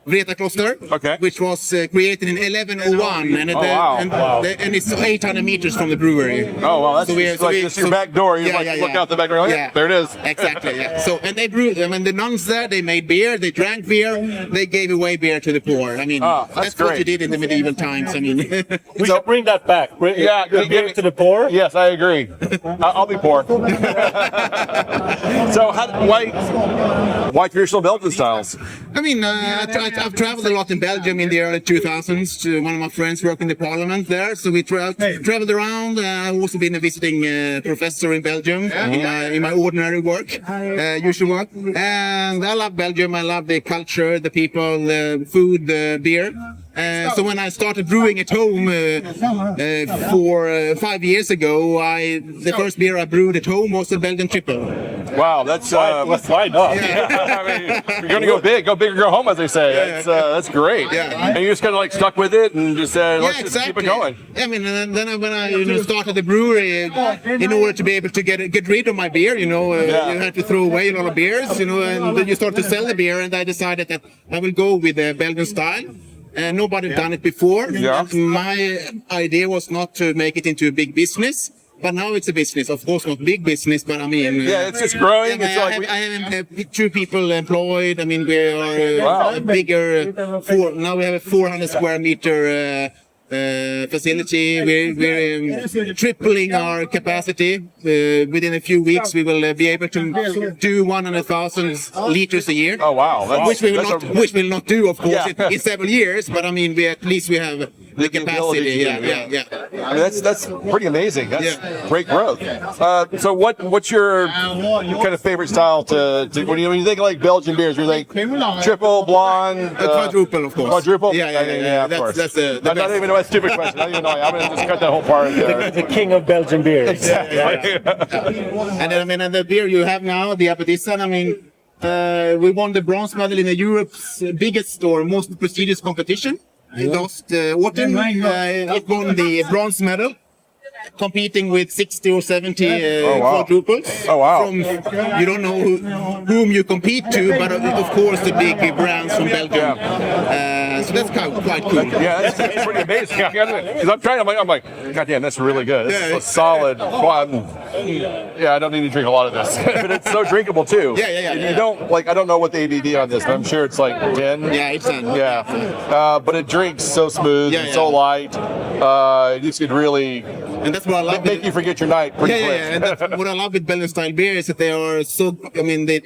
Vreta Kloister, which was created in 1101, and it's 800 meters from the brewery. Oh wow, that's just your back door. You look out the back door. Yeah, there it is. Exactly. Yeah. So and they brewed. I mean, the nuns there, they made beer, they drank beer, they gave away beer to the poor. I mean, that's what you did in the medieval times. I mean, we should bring that back. Give beer to the poor. Yes, I agree. I'll be poor. So why traditional Belgian styles? I mean, I've traveled a lot in Belgium in the early 2000s. To one of my friends worked in the parliament there, so we traveled around. I've also been a visiting professor in Belgium in my ordinary work, usual work. And I love Belgium. I love the culture, the people, the food, the beer. So when I started brewing at home for 5 years ago, the first beer I brewed at home was a Belgian triple. Wow, that's Why not? I mean, you're gonna go big or go home, as they say. That's great. Yeah. And you just kind of like stuck with it and just said, let's just keep it going. I mean, and then when I started the brewery, in order to be able to get rid of my beer, you had to throw away a lot of beers, and then you start to sell the beer, and I decided that I will go with the Belgian style. Nobody had done it before. Yeah. My idea was not to make it into a big business. But now it's a business, of course, not big business, but I mean... it's growing. I have 2 people employed. I mean, we are bigger. Now we have a 400 square meter facility. We're tripling our capacity. Within a few weeks, we will be able to do 100,000 liters a year. Oh, wow. Which we will not do, of course, in several years. But I mean, at least we have the capacity. Yeah. I mean, that's pretty amazing. That's great growth. So what's your kind of favorite style to when you think like Belgian beers? You think triple, blonde, quadruple, of course. Quadruple? Yeah. Of course. That's the I'm not even a stupid question. I don't even know. I'm gonna just cut that whole part. The king of Belgian beers. Exactly. And then, I mean, and the beer you have now, the Appetisan, I mean, we won the bronze medal in the Europe's biggest or most prestigious competition. Last autumn, it won the bronze medal, competing with 60 or 70 quadruples. Oh, wow. From, you don't know whom you compete to, but of course the big brands from Belgium. So that's quite cool. Yeah, that's pretty amazing. Because I'm like, God damn, that's really good. It's a solid. I don't need to drink a lot of this, but it's so drinkable too. Yeah. You don't I don't know what the ABV on this, but I'm sure it's like 10. Yeah, it's 10. Yeah, but it drinks so smooth and so light. You could really. And that's what I love. Make you forget your night pretty quick. And that's what I love with Belgian style beer is that they are so. I mean, they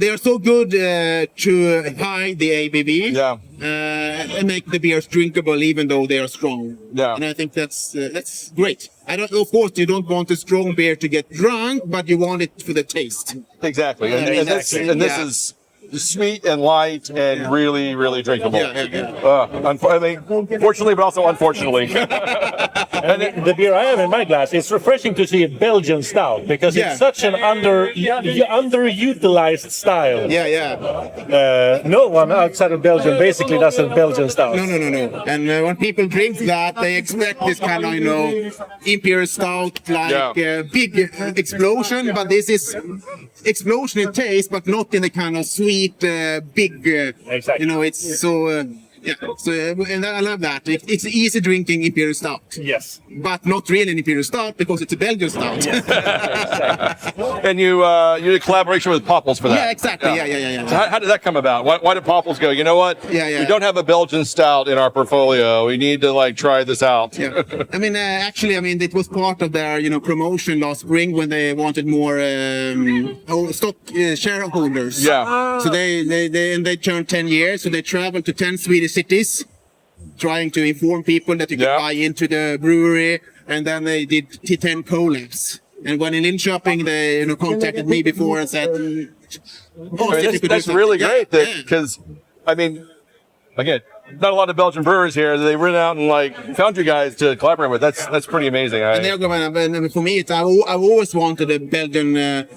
are so good to hide the ABV. Yeah. And make the beers drinkable even though they are strong. Yeah. And I think that's great. Of course, you don't want a strong beer to get drunk, but you want it for the taste. Exactly. And this is sweet and light and really, really drinkable. Fortunately, but also unfortunately. And the beer I have in my glass, it's refreshing to see a Belgian stout because it's such an underutilized style. No one outside of Belgium basically does a Belgian stout. No. And when people drink that, they expect this kind of, imperial stout, big explosion. But this is explosion in taste, but not in a kind of sweet, big. Exactly. It's so. And I love that. It's easy drinking imperial stout. Yes. But not really an imperial stout because it's a Belgian stout. And you did collaboration with Poppels for that. Yeah, exactly. Yeah. So how did that come about? Why did Poppels go, you know what? We don't have a Belgian stout in our portfolio. We need to try this out. Yeah. I mean, it was part of their, promotion last spring when they wanted more stock shareholders. Yeah. So they turned 10 years, so they traveled to 10 Swedish cities, trying to inform people that you can buy into the brewery, and then they did 10 collabs. And when in Linköping, they contacted me before and said, that's really great because, again, not a lot of Belgian brewers here. They went out and found you guys to collaborate with. That's pretty amazing. And for me, I've always wanted a Belgian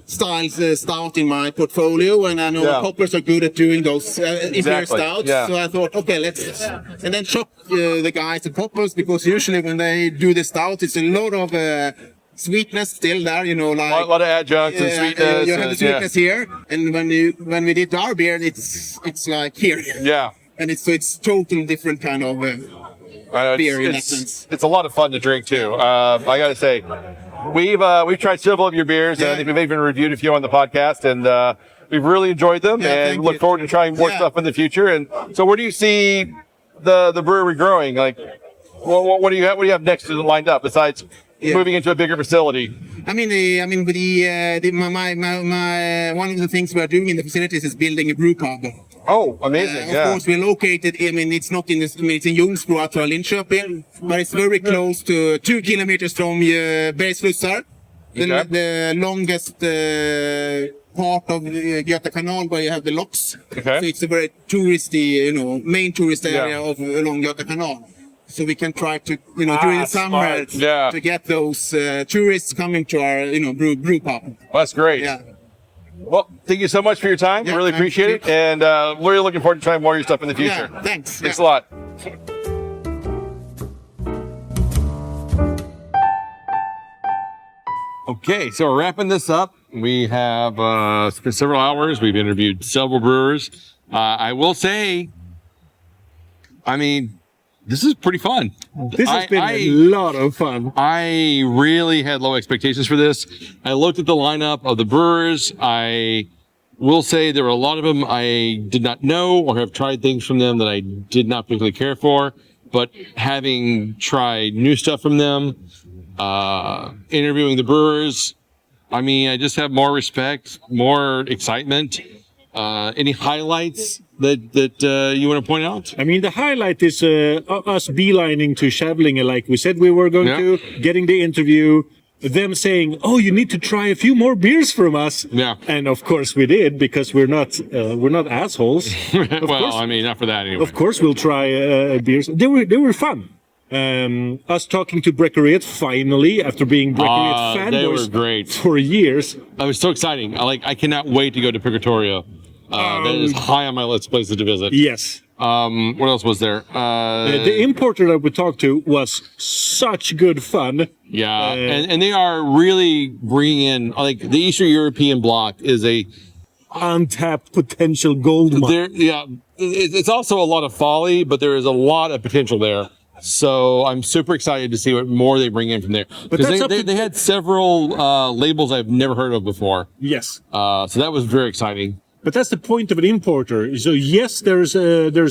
styles stout in my portfolio, and I know Poppers are good at doing those imperial stouts. Yeah. So I thought, okay, and then shock the guys at Poppers, because usually when they do the stout, it's a lot of sweetness still there, a lot of adjuncts and sweetness. You have the sweetness here, and when we did our beer, it's like here. Yeah. And it's totally different kind of beer in essence. It's a lot of fun to drink too. I gotta say, we've tried several of your beers, and I think we've even reviewed a few on the podcast, and we've really enjoyed them, and look forward to trying more stuff in the future. And so, where do you see the brewery growing? What do you have next lined up besides moving into a bigger facility? I mean, with my one of the things we are doing in the facilities is building a brew pub. Oh, amazing! Of course, we're located. it's not in it's in Ljungsbro outside Linköping, but it's very close to 2 kilometers from Bergslösar. the longest part of Göta Canal where you have the locks. Okay. So it's a very touristy, main tourist area of along Göta Canal. So we can try to, during the summer to get those tourists coming to our, brew pub. Well, that's great. Yeah. Well, thank you so much for your time. Yeah, really appreciate it. And we're really looking forward to trying more of your stuff in the future. Yeah, thanks. Thanks a lot. Okay, so we're wrapping this up. We have spent several hours. We've interviewed several brewers. I will say, this is pretty fun. This has been a lot of fun. I really had low expectations for this. I looked at the lineup of the brewers. I will say there were a lot of them I did not know or have tried things from them that I did not particularly care for. But having tried new stuff from them, interviewing the brewers, I just have more respect, more excitement. Any highlights that you want to point out? The highlight is us beelining to Kavlinge like we said we were going to, getting the interview, them saying, "Oh, you need to try a few more beers from us." Yeah. And of course we did, because we're not assholes. Not for that anyway. Of course we'll try beers. They were fun. Us talking to Brekeriet finally after being Brekeriet fanboys they were great for years. It was so exciting. I cannot wait to go to Purgatorio. That is high on my list of places to visit. Yes. What else was there? The importer that we talked to was such good fun. Yeah, and they are really bringing in, the Eastern European bloc is a untapped potential gold mine. It's also a lot of folly, but there is a lot of potential there. So I'm super excited to see what more they bring in from there. Because they had several labels I've never heard of before. Yes. So that was very exciting. But that's the point of an importer. So yes, there's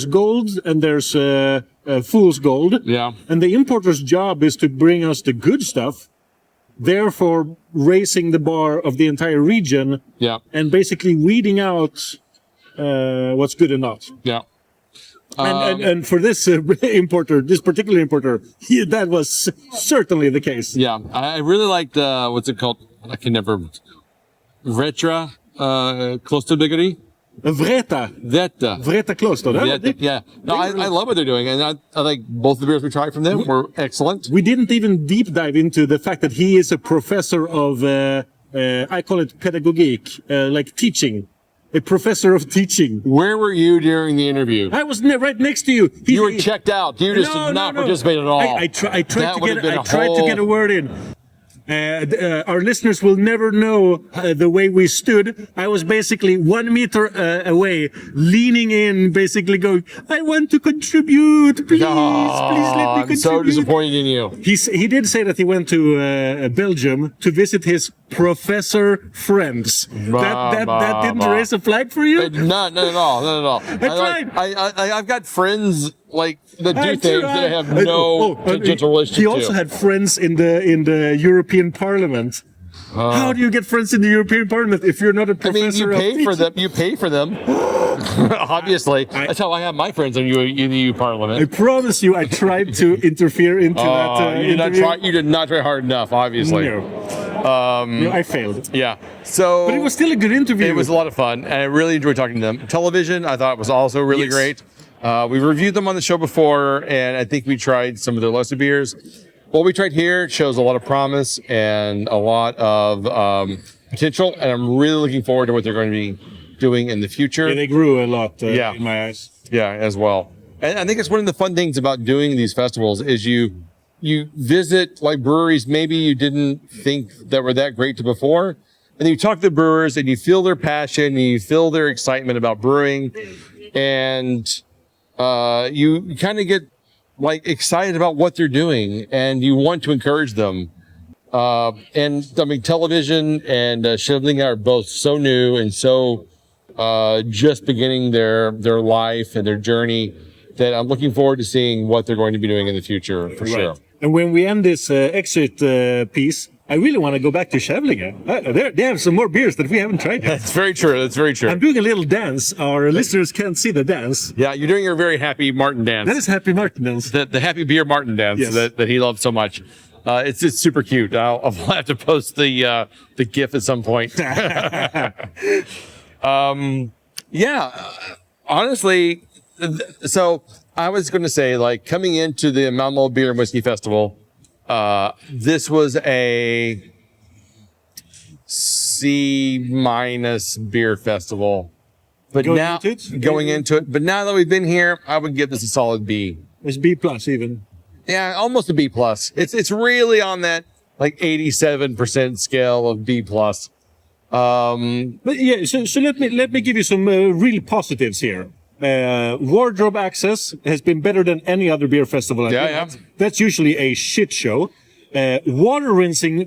gold and there's fool's gold. Yeah. And the importer's job is to bring us the good stuff, therefore raising the bar of the entire region. Yeah. And basically weeding out what's good and not. Yeah. And for this importer, this particular importer, that was certainly the case. Yeah, I really liked what's it called? I can never. Vreta, Kloister Bryggeri. Vreta Kloister. Yeah. No, I love what they're doing, and I like both the beers we tried from them were excellent. We didn't even deep dive into the fact that he is a professor of, I call it pedagogic, like teaching. A professor of teaching. Where were you during the interview? I was right next to you. You were checked out. You just did not participate at all. I tried to get a word in. Our listeners will never know the way we stood. I was basically 1 meter away, leaning in, basically going, "I want to contribute. Please let me contribute." I'm so disappointed in you. He did say that he went to Belgium to visit his professor friends. That didn't raise a flag for you? Not at all. I've got friends that do things that I have no tangential relationship to. He also had friends in the European Parliament. How do you get friends in the European Parliament if you're not a professor? You pay for them. Obviously, that's how I have my friends in the EU Parliament. I promise you, I tried to interfere into that. You did not try hard enough. Obviously, no, I failed. Yeah. So, but it was still a good interview. It was a lot of fun, and I really enjoyed talking to them. Television, I thought was also really great. We reviewed them on the show before, and I think we tried some of their lesser beers. What we tried here shows a lot of promise and a lot of potential, and I'm really looking forward to what they're going to be doing in the future. Yeah, they grew a lot in my eyes. Yeah, as well. And I think it's one of the fun things about doing these festivals is you visit breweries maybe you didn't think that were that great to before, and you talk to the brewers and you feel their passion and you feel their excitement about brewing, and you kind of get excited about what they're doing, and you want to encourage them. Television and Kavlinge are both so new and so just beginning their life and their journey that I'm looking forward to seeing what they're going to be doing in the future for sure. And when we end this exit piece, I really want to go back to Kavlinge. They have some more beers that we haven't tried yet. That's very true. I'm doing a little dance. Our listeners can't see the dance. Yeah, you're doing your very happy Martin dance. That is happy Martin dance. The happy beer Martin dance that he loves so much. It's super cute. I'll have to post the GIF at some point. Honestly, so I was going to say, like, coming into the Malmo Beer and Whiskey Festival, this was a C- beer festival. But going into it, but now that we've been here, I would give this a solid B. It's B plus even. Yeah, almost a B plus. It's really on that like 87% scale of B plus. But yeah, so let me give you some real positives here. Wardrobe access has been better than any other beer festival I've been at. That's usually a shit show. Water rinsing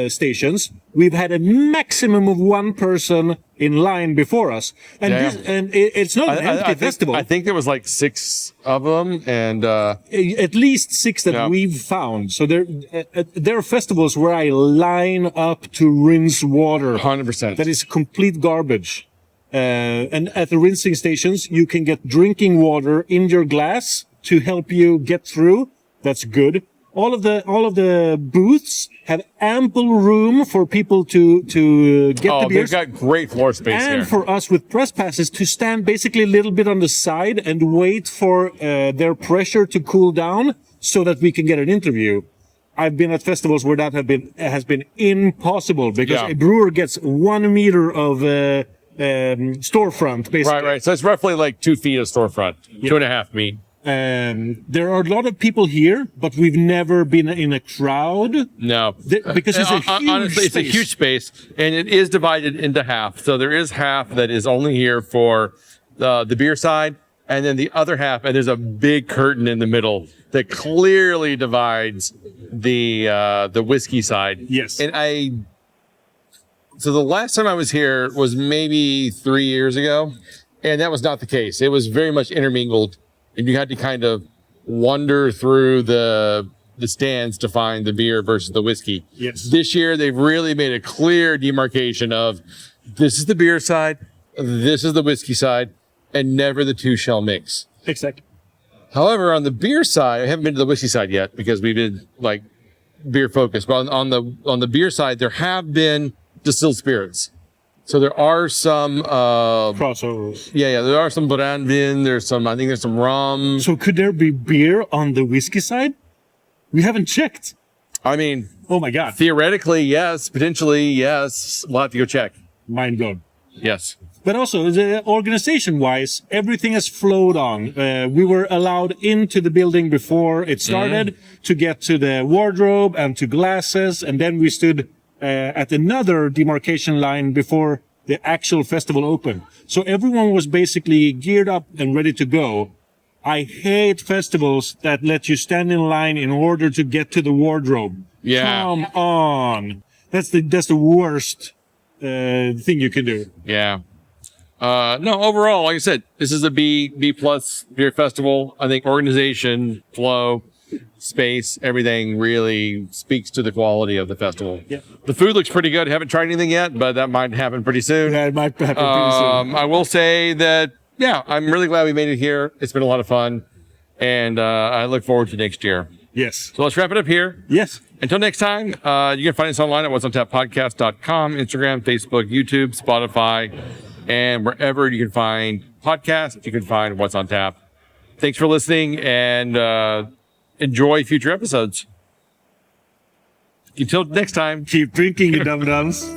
stations, we've had a maximum of one person in line before us, and it's not an empty festival. I think there was like 6 of them, and at least 6 that we've found. So there are festivals where I line up to rinse water. 100%. That is complete garbage. And at the rinsing stations, you can get drinking water in your glass to help you get through. That's good. All of the booths have ample room for people to get the beers. They've got great floor space and here. for us with press passes to stand basically a little bit on the side and wait for their pressure to cool down so that we can get an interview. I've been at festivals where that has been impossible because a brewer gets 1 meter of storefront, basically. Right. So it's roughly like 2 feet of storefront, 2.5 feet. There are a lot of people here, but we've never been in a crowd. No, because it's a huge honestly, it's a huge space, and it is divided into half. So there is half that is only here for the beer side, and then the other half, and there's a big curtain in the middle that clearly divides the whiskey side. Yes, and so the last time I was here was maybe 3 years ago, and that was not the case. It was very much intermingled. And you had to kind of wander through the stands to find the beer versus the whiskey. Yes. This year, they've really made a clear demarcation of this is the beer side, this is the whiskey side, and never the two shall mix. Exactly. However, on the beer side, I haven't been to the whiskey side yet because we've been like beer focused. But on the beer side, there have been distilled spirits. So there are some crossovers. Yeah, there are some Brandvin. I think there's some rum. So could there be beer on the whiskey side? We haven't checked. I mean, oh my god. Theoretically, yes. Potentially, yes. We'll have to go check. Mind blown. Yes. But also, organization-wise, everything has flowed on. We were allowed into the building before it started to get to the wardrobe and to glasses, and then we stood at another demarcation line before the actual festival opened. So everyone was basically geared up and ready to go. I hate festivals that let you stand in line in order to get to the wardrobe. Yeah. Come on. That's the worst thing you can do. Yeah. No, overall, like I said, this is a B plus beer festival. I think organization, flow, space, everything really speaks to the quality of the festival. Yeah. The food looks pretty good. Haven't tried anything yet, but that might happen pretty soon. Yeah, it might happen pretty soon. I will say that, I'm really glad we made it here. It's been a lot of fun, and I look forward to next year. Yes. So let's wrap it up here. Yes. Until next time, you can find us online at what'sontappodcast.com, Instagram, Facebook, YouTube, Spotify, and wherever you can find podcasts, you can find What's on Tap. Thanks for listening, and enjoy future episodes. Until next time. Keep drinking, you dum-dums.